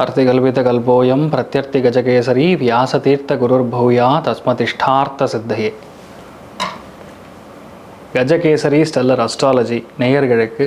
अर्तिकल्पितकल्पोऽयं प्रत्यर्थिगजकेसरी व्यासतीर्थगुरुर्भूया தஸ்மதிஷ்டார்த்த Gajakesari stellar astrology நேயர்களுக்கு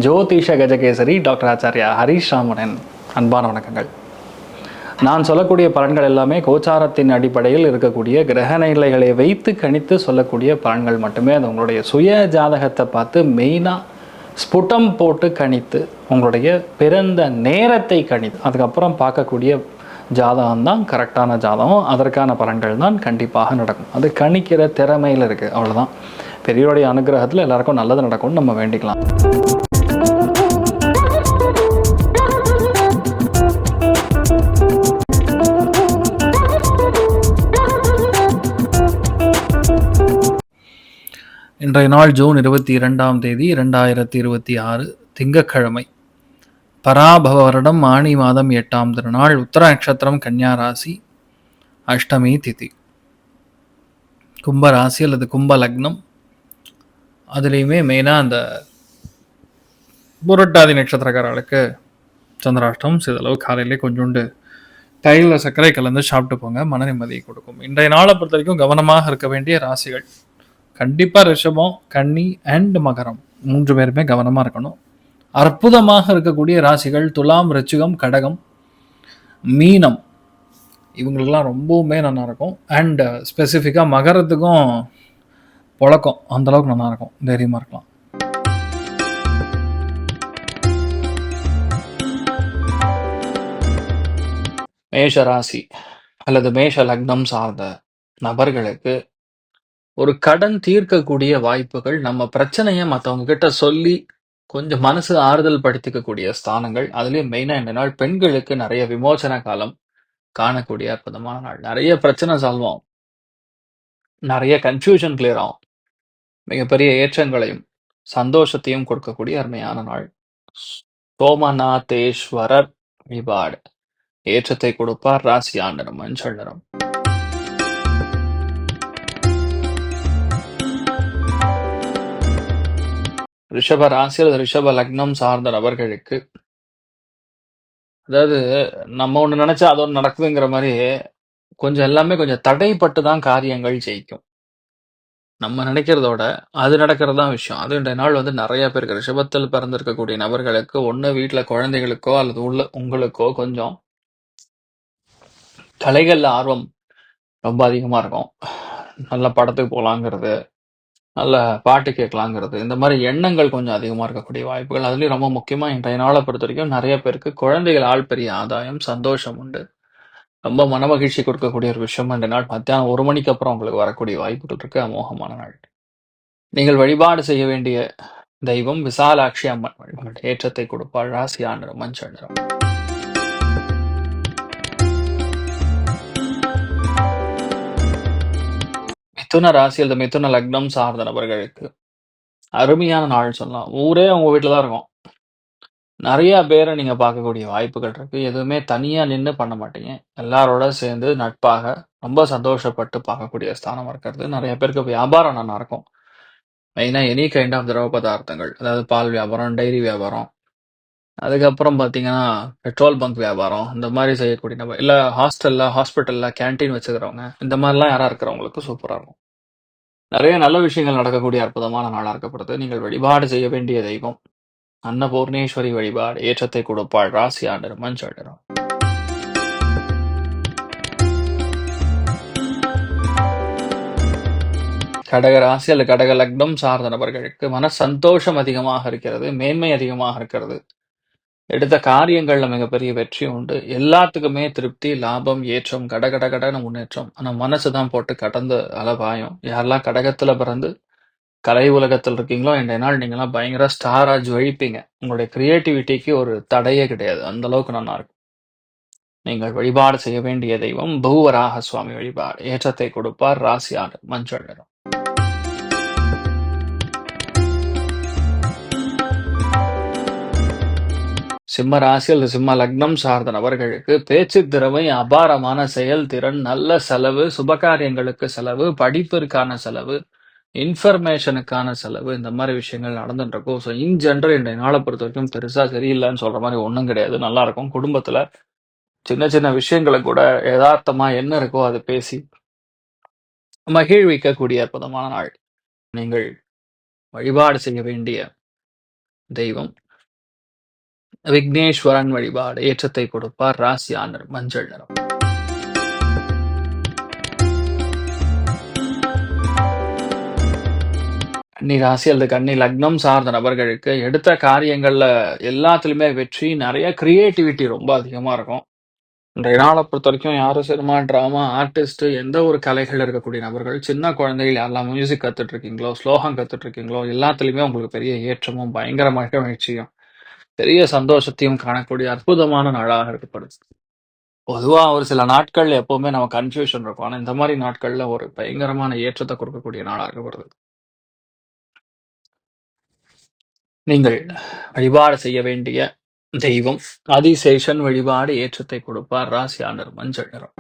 ஜோதிஷ Gajakesari doctor Acharya Harish ராமனின் அன்பான வணக்கங்கள். நான் சொல்லக்கூடிய பலன்கள் எல்லாமே கோச்சாரத்தின் அடிப்படையில் இருக்கக்கூடிய கிரக நிலைகளை வைத்து கணித்து சொல்லக்கூடிய பலன்கள் மட்டுமே. அது உங்களுடைய சுய ஜாதகத்தை பார்த்து மெயினாக ஸ்புட்டம் போட்டு கணித்து உங்களுடைய பிறந்த நேரத்தை கணித்து அதுக்கப்புறம் பார்க்கக்கூடிய ஜாதகம் தான் கரெக்டான ஜாதகம். அதற்கான பலன்கள் தான் கண்டிப்பாக நடக்கும். அது கணிக்கிற திறமையில் இருக்குது, அவ்வளோதான். பெரியோருடைய அனுகிரகத்தில் எல்லாருக்கும் நல்லது நடக்கும்னு நம்ம வேண்டிக்கலாம். இன்றைய நாள் ஜூன் 22 2026 திங்கட்கிழமை, பராபவ வருடம் ஆணி மாதம் 8ஆம் திருநாள், உத்தர நட்சத்திரம், கன்னியா ராசி, அஷ்டமி திதி, கும்ப ராசி அல்லது கும்ப லக்னம். அதுலேயுமே மெயினாக அந்த புரட்டாதி நட்சத்திரக்காரர்களுக்கு சந்திராஷ்டம். சிறிதளவு காலையிலே கொஞ்சோண்டு தயிரில் சர்க்கரை கலந்து சாப்பிட்டு போங்க, மன நிம்மதியை கொடுக்கும். இன்றைய நாளை பொறுத்த வரைக்கும் கவனமாக இருக்க வேண்டிய ராசிகள் கண்டிப்பாக ரிஷபம், கன்னி அண்ட் மகரம், 3 பேருமே கவனமாக இருக்கணும். அற்புதமாக இருக்கக்கூடிய ராசிகள் துலாம், ரிச்சிகம், கடகம், மீனம். இவங்களுக்கெல்லாம் ரொம்பவுமே நல்லா இருக்கும். அண்ட் ஸ்பெசிஃபிக்காக மகரத்துக்கும் புழக்கம் அந்தளவுக்கு நல்லா இருக்கும், தைரியமாக இருக்கலாம். மேஷ ராசி அல்லது மேஷ லக்னம் சார்ந்த நபர்களுக்கு ஒரு கடன் தீர்க்கக்கூடிய வாய்ப்புகள், நம்ம பிரச்சனையை மற்றவங்க கிட்ட சொல்லி கொஞ்சம் மனசு ஆறுதல் படுத்திக்கக்கூடிய ஸ்தானங்கள். அதுலேயும் மெயினாக இந்த நாள் பெண்களுக்கு நிறைய விமோசன காலம் காணக்கூடிய அற்புதமான நாள். நிறைய பிரச்சனை சால்வ் ஆகும், நிறைய கன்ஃபியூஷன் கிளியர் ஆகும், மிகப்பெரிய ஏற்றங்களையும் சந்தோஷத்தையும் கொடுக்கக்கூடிய அருமையான நாள். சோமநாதேஸ்வரர் வழிபாடு ஏற்றத்தை கொடுப்பார். ராசி ஆண்டனம் மஞ்சள் நிறம். ரிஷப ராசி அல்லது ரிஷப லக்னம் சார்ந்த நபர்களுக்கு, அதாவது நம்ம ஒன்று நினைச்சா அது ஒன்று நடக்குதுங்கிற மாதிரி கொஞ்சம் எல்லாமே கொஞ்சம் தடைப்பட்டு தான் காரியங்கள் ஜெயிக்கும். நம்ம நினைக்கிறதோட அது நடக்கிறது தான் விஷயம். அது இன்றைய நாள் நிறைய பேருக்கு ரிஷபத்தில் பிறந்திருக்கக்கூடிய நபர்களுக்கு ஒன்று வீட்டில் குழந்தைகளுக்கோ அல்லது உங்களுக்கோ கொஞ்சம் கலைகளில் ஆர்வம் ரொம்ப அதிகமாக இருக்கும். நல்ல படத்துக்கு போகலாங்கிறது, நல்ல பாட்டு கேட்கலாங்கிறது, இந்த மாதிரி எண்ணங்கள் கொஞ்சம் அதிகமாக இருக்கக்கூடிய வாய்ப்புகள். அதுலேயும் ரொம்ப முக்கியமாக இன்றைய நாளை பொறுத்த வரைக்கும் நிறைய பேருக்கு குழந்தைகள் ஆள் பெரிய ஆதாயம், சந்தோஷம் உண்டு. ரொம்ப மனமகிழ்ச்சி கொடுக்கக்கூடிய ஒரு விஷயம் இன்றைய நாள் மத்தியானம் 1 மணிக்கு அப்புறம் உங்களுக்கு வரக்கூடிய வாய்ப்புகள் இருக்கு. அமோகமான நாள். நீங்கள் வழிபாடு செய்ய வேண்டிய தெய்வம் விசாலாட்சி அம்மன் வழிபாடு ஏற்றத்தை கொடுப்பாள். ராசி ஆண்டனம் மஞ்சள் நிறம். மிதுன ராசி அல்லது மிதுன லக்னம் சார்ந்த நபர்களுக்கு அருமையான நாள் சொல்லலாம். ஊரே உங்க வீட்டில் தான் இருக்கும். நிறைய பேரை நீங்க பார்க்கக்கூடிய வாய்ப்புகள் இருக்கு. எதுவுமே தனியா நின்று பண்ண மாட்டீங்க, எல்லாரோட சேர்ந்து நட்பாக ரொம்ப சந்தோஷப்பட்டு பார்க்கக்கூடிய ஸ்தானம் இருக்கிறது. நிறைய பேருக்கு வியாபாரம் நல்லா இருக்கும். மெயினா எனி கைண்ட் ஆஃப் திரவ பதார்த்தங்கள், அதாவது பால் வியாபாரம், டைரி வியாபாரம், அதுக்கப்புறம் பார்த்தீங்கன்னா பெட்ரோல் பங்க் வியாபாரம், இந்த மாதிரி செய்யக்கூடிய நபர், இல்லை ஹாஸ்பிட்டலில் கேன்டீன் வச்சுக்கிறவங்க, இந்த மாதிரிலாம் யாராக இருக்கிறவங்களுக்கு சூப்பராக இருக்கும். நிறைய நல்ல விஷயங்கள் நடக்கக்கூடிய அற்புதமான நாளாக இருக்கப்படுது. நீங்கள் வழிபாடு செய்ய வேண்டிய தெய்வம் அன்னபூர்ணேஸ்வரி வழிபாடு ஏற்றத்தை கொடுப்பாள். ராசி ஆண்டனம் மஞ்சள் நிறம். கடக ராசி அல்லது கடக லக்னம் சார்ந்த நபர்களுக்கு மன சந்தோஷம் அதிகமாக இருக்கிறது, மேன்மை அதிகமாக இருக்கிறது. எடுத்த காரியங்கள்ல மிகப்பெரிய வெற்றி உண்டு. எல்லாத்துக்குமே திருப்தி, லாபம், ஏற்றம், கடகடகடன்னு முன்னேற்றம். ஆனால் மனசு தான் போட்டு கடந்து அலபாயம். யாரெல்லாம் கடகத்துல பிறந்து கலை உலகத்தில் இருக்கீங்களோ இன்றைய நாள் நீங்களாம் பயங்கர ஸ்டாரா ஜொலிப்பீங்க. உங்களுடைய கிரியேட்டிவிட்டிக்கு ஒரு தடையே கிடையாது, அந்த அளவுக்கு நல்லா இருக்கும். நீங்கள் வழிபாடு செய்ய வேண்டிய தெய்வம் பூவராக சுவாமி வழிபாடு ஏற்றத்தை கொடுப்பார். ராசி ஆண்டனம் மஞ்சள் நிறம். சிம்ம ராசி அல்லது சிம்ம லக்னம் சார்ந்த நபர்களுக்கு பேச்சு திறமை, அபாரமான செயல்திறன், நல்ல செலவு, சுபகாரியங்களுக்கு செலவு, படிப்பிற்கான செலவு, இன்ஃபர்மேஷனுக்கான செலவு இந்த மாரி விஷயங்கள் நடந்துட்டு இருக்கும். ஸோ இன் ஜெனரல் இன்றைய நாள பொறுத்தவரைக்கும் பெருசா சரியில்லன்னு சொல்ற மாரி ஒண்ணும் கிடையாது. நல்லாருக்கும். குடும்பத்தில சின்ன சின்ன விஷயங்கள கூட எதார்த்தமா என்ன இருக்கோ அத பேசி மகிழ்விக்கக்கூடிய அற்புதமான நாள். நீங்கள் வழிபாடு செய்ய வேண்டிய தெய்வம் விக்னேஸ்வரன் வழிபாடு ஏற்றத்தை கொடுப்பார். ராசியா நிறம் மஞ்சள் நிறம். கன்னி ராசி அல்லது கன்னி லக்னம் சார்ந்த நபர்களுக்கு எடுத்த காரியங்கள்ல எல்லாத்துலயுமே வெற்றி, நெறைய கிரியேட்டிவிட்டி ரொம்ப அதிகமா இருக்கும். இன்றைய நாள பொறுத்தவரைக்கும் யாரும் சினிமா, டிராமா, ஆர்டிஸ்ட் எந்த ஒரு கலைகள் இருக்கக்கூடிய நபர்கள், சின்ன குழந்தைகள் யாரெல்லாம் மியூசிக் கத்துட்டு இருக்கீங்களோ, ஸ்லோகம் கத்துட்டு இருக்கீங்களோ, எல்லாத்துலயுமே உங்களுக்கு பெரிய ஏற்றமும், பயங்கர மகிழ்ச்சியும், பெரிய சந்தோஷத்தையும் காணக்கூடிய அற்புதமான நாளாக இருக்கப்படுது. பொதுவா ஒரு சில நாட்கள் எப்பவுமே நம்ம கன்ஃப்யூஷன் இருக்கும். ஆனா இந்த மாரி நாட்கள்ல ஒரு பயங்கரமான ஏற்றத்த கொடுக்கக்கூடிய நாளா இருக்கப்படுது. நீங்கள் வழிபாடு செய்ய வேண்டிய தெய்வம் ஆதிசேஷன் வழிபாடு ஏற்றத்தை கொடுப்பார். ராசியா நிறம் மஞ்சள் நிறம்.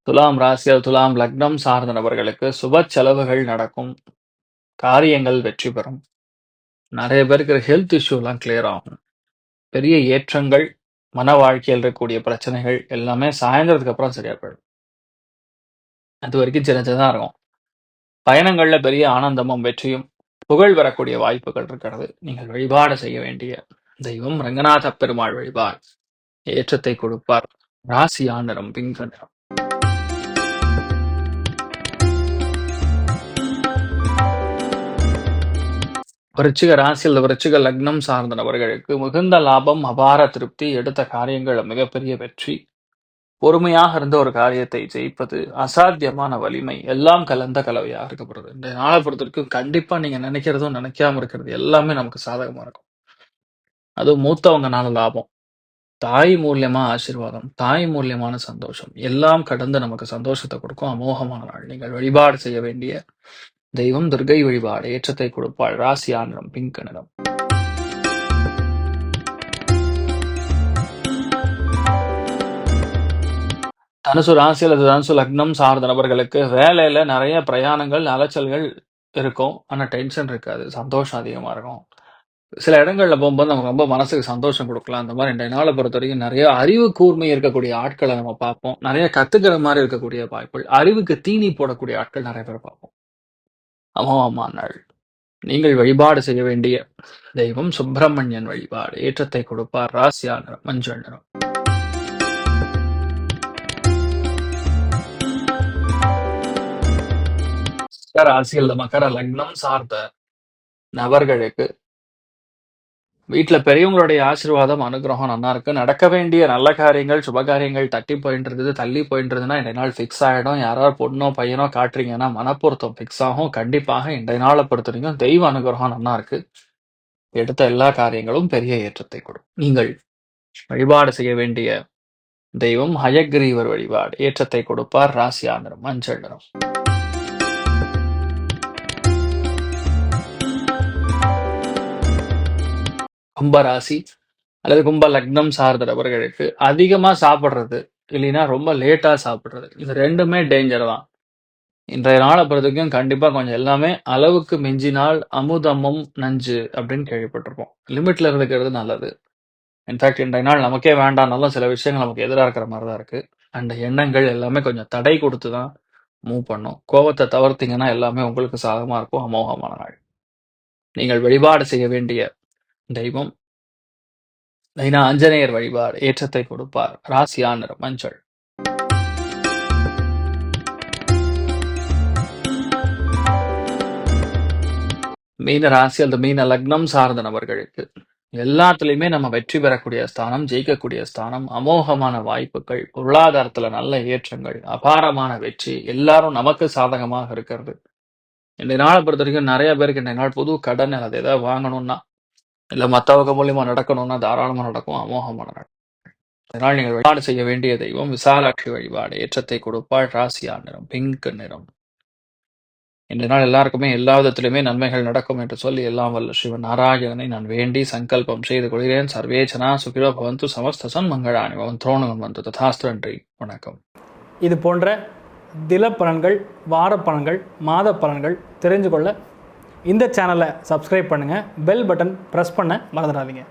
துலாம் ராசி அல்லது துலாம் லக்னம் சார்ந்த நபர்களுக்கு சுப செலவுகள் நடக்கும். காரியங்கள் வெற்றி பெறும். நெறைய பேருக்கு ஹெல்த் இஷ்யூலாம் கிளியர் ஆகும். பெரிய ஏற்றங்கள், மன வாழ்க்கையில் இருக்கக்கூடிய பிரச்சனைகள் எல்லாமே சாயந்தரத்துக்கு அப்புறம் சரியா போயிடும். அதுவரைக்கும் சின்ன சின்னதா இருக்கும். பயணங்கள்ல பெரிய ஆனந்தமும், வெற்றியும், புகழ் வரக்கூடிய வாய்ப்புகள் இருக்கிறது. நீங்கள் வழிபாடு செய்ய வேண்டிய தெய்வம் ரங்கநாத பெருமாள் வழிபாடு ஏற்றத்தை கொடுப்பார். ராசியா நிறம் பிங்க் நிறம். விருச்சிக ராசி அல்லது விருச்சிக லக்னம் சார்ந்த நபர்களுக்கு மிகுந்த லாபம், அபார திருப்தி, எடுத்த காரியங்கள் மிகப்பெரிய வெற்றி, பொறுமையாக இருந்த ஒரு காரியத்தை ஜெயிப்பது, அசாத்தியமான வலிமை எல்லாம் கலந்த கலவையாக இருக்கப்படுது. இந்த நாளை பொறுத்தவரைக்கும் கண்டிப்பா நீங்க நினைக்கிறதும் நினைக்காம இருக்கிறது எல்லாமே நமக்கு சாதகமா இருக்கும். அதுவும் மூத்தவங்கனால லாபம், தாய் மூலியமா ஆசீர்வாதம், தாய் மூலியமான சந்தோஷம் எல்லாம் கடந்து நமக்கு சந்தோஷத்தை கொடுக்கும் அமோகமான நாள். நீங்கள் வழிபாடு செய்ய வேண்டிய தெய்வம் துர்க்கை வழிபாடு ஏற்றத்தை கொடுப்பாள். ராசியா நிறம் பிங்க் நிறம். தனுசு ராசி அல்லது தனுசு லக்னம் சார்ந்த நபர்களுக்கு வேலையில நிறைய பிரயாணங்கள், அலைச்சல்கள் இருக்கும். ஆனா டென்ஷன் இருக்காது. சந்தோஷம் அதிகமா இருக்கும். சில இடங்கள்ல போம்போது நமக்கு ரொம்ப மனசுக்கு சந்தோஷம் குடுக்கலாம். அந்த மாரி இன்றைய நாள பொறுத்தவரைக்கும் நெறைய அறிவு கூர்மை இருக்கக்கூடிய ஆட்கள நம்ம பார்ப்போம். நெறைய கத்துக்கிற மாரி இருக்கக்கூடிய வாய்ப்புகள். அறிவுக்கு தீனி போடக்கூடிய ஆட்கள் நெறைய பேர பார்ப்போம். அமோகமான நாள். நீங்கள் வழிபாடு செய்ய வேண்டிய தெய்வம் சுப்பிரமணியன் வழிபாடு ஏற்றத்தை கொடுப்பார். ராசியா நிறம் மஞ்சள் நிறம். மகர ராசி அல்லது மகர லக்னம் சார்ந்த நபர்களுக்கு வீட்ல பெரியவங்களுடைய ஆசீர்வாதம், அனுகிரகம் நன்னா இருக்கு. நடக்க வேண்டிய நல்ல காரியங்கள், சுப காரியங்கள் தட்டி போயிட்டு இருந்தது, தள்ளி போயிட்டு இருந்ததுன்னா இன்றைய நாள் ஃபிக்ஸ் ஆயிடும். யாராவது பொண்ணோ, பையனோ காட்டுறீங்கன்னா மனப்பொருத்தம் ஃபிக்ஸ் ஆகும். கண்டிப்பாக இன்றைய நாள பொறுத்தவரைக்கும் தெய்வ அனுகிரகம் நன்னா இருக்கு. எடுத்த எல்லா காரியங்களும் பெரிய ஏற்றத்தை கொடுக்கும். நீங்கள் வழிபாடு செய்ய வேண்டிய தெய்வம் ஹயக்கிரீவர் வழிபாடு ஏற்றத்தை கொடுப்பார். ராசியா நிறம் மஞ்சள் நிறம். கும்ப ராசி அல்லது கும்ப லக்னம் சார்ந்த நபர்களுக்கு அதிகமா சாப்பிடுறது, இல்லைன்னா ரொம்ப லேட்டா சாப்பிடுறது. இது 2மே டேஞ்சர் தான். இன்றைய நாள பொறுத்தவரைக்கும் கண்டிப்பா கொஞ்சம் எல்லாமே அளவுக்கு மிஞ்சினால் அமுதமும் நஞ்சு அப்படின்னு கேள்விப்பட்டிருப்போம். லிமிட்ல இருந்துக்கிறது நல்லது. இன்ஃபாக்ட் இன்றைய நாள் நமக்கே வேண்டாம்னாலும் சில விஷயங்கள் நமக்கு எதிரா இருக்கிற மாரி தான் இருக்கு. அந்த எண்ணங்கள் எல்லாமே கொஞ்சம் தடை கொடுத்து தான் மூவ் பண்ணும். கோவத்த தவிர்த்தீங்கன்னா எல்லாமே உங்களுக்கு சாதகமா இருக்கும். அமோகமான நாள். நீங்கள் வழிபாடு செய்ய வேண்டிய தெய்வம் மெயினா ஆஞ்சநேயர் வழிபாடு ஏற்றத்தை கொடுப்பார். ராசியா நிறம் மஞ்சள். மீன ராசி அல்லது மீன லக்னம் சார்ந்த நபர்களுக்கு எல்லாத்துலயுமே நம்ம வெற்றி பெறக்கூடிய ஸ்தானம், ஜெயிக்கக்கூடிய ஸ்தானம், அமோகமான வாய்ப்புகள், பொருளாதாரத்துல நல்ல ஏற்றங்கள், அபாரமான வெற்றி, எல்லாரும் நமக்கு சாதகமாக இருக்கிறது. இன்றைய நாளை பொறுத்த வரைக்கும் நிறைய பேருக்கு இன்றைய நாள் புது கடன் அது ஏதாவது வாங்கணும்னா, இல்ல மத்தவங்க மூலியமா நடக்கணும்னா தாராளமா நடக்கும். அமோகமான நாள். இதனால் நீங்கள் வழிபாடு செய்ய வேண்டிய தெய்வம் விசாலாட்சி வழிபாடு ஏற்றத்தை கொடுப்பாள். ராசியா நிறம் பிங்க் நிறம். இன்றைய நாள் எல்லாருக்குமே எல்லா விதத்திலுமே நன்மைகள் நடக்கும் என்று சொல்லி எல்லாம் வல்ல சிவன் நாராயணனை நான் வேண்டி சங்கல்பம் செய்து கொள்கிறேன். சர்வே ஜனா சுகினோ பவந்து சமஸ்த சன்மங்களானி பவந்து. துரோணம் வந்து ததாஸ்து. நன்றி, வணக்கம். இது போன்ற தில பலன்கள், வார பலன்கள், மாத பலன்கள் தெரிஞ்சு கொள்ள இந்த சேனலை சப்ஸ்கிரைப் பண்ணுங்கள். பெல் பட்டன் ப்ரெஸ் பண்ண மறந்துடாதீங்க.